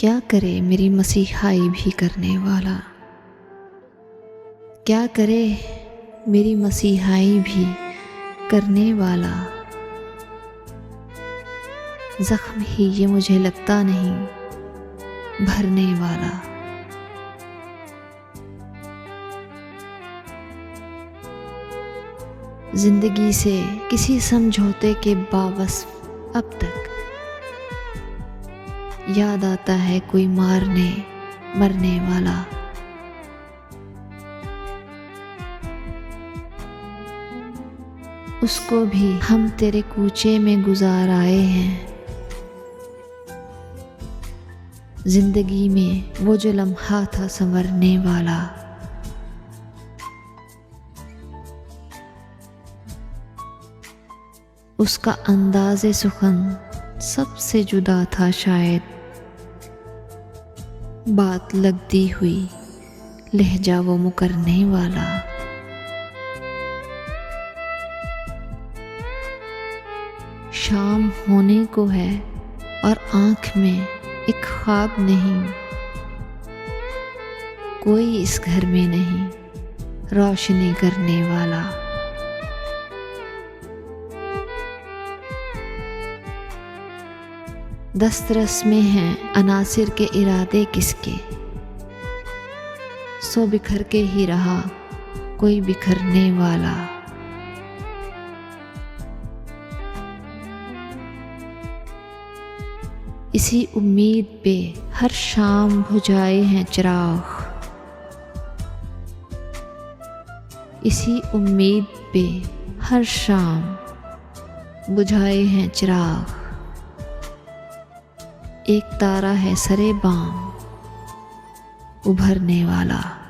क्या करे मेरी मसीहाई भी करने वाला, क्या करे मेरी मसीहाई भी करने वाला। ज़ख्म ही ये मुझे लगता नहीं भरने वाला। जिंदगी से किसी समझौते के बावस्फ अब तक याद आता है कोई मारने मरने वाला। उसको भी हम तेरे कूचे में गुजार आए हैं। जिंदगी में वो जो लम्हा था संवरने वाला। उसका अंदाज़े सुखन सबसे जुदा था शायद। बात लगती हुई लहजा वो मुकरने वाला। शाम होने को है और आँख में एक ख्वाब नहीं। कोई इस घर में नहीं रोशनी करने वाला। दस्तरस में हैं अनासिर के इरादे किसके। सो बिखर के ही रहा कोई बिखरने वाला। इसी उम्मीद पे हर शाम बुझाए हैं चिराग। इसी उम्मीद पे हर शाम बुझाए हैं चिराग। एक तारा है सरे बाम उभरने वाला।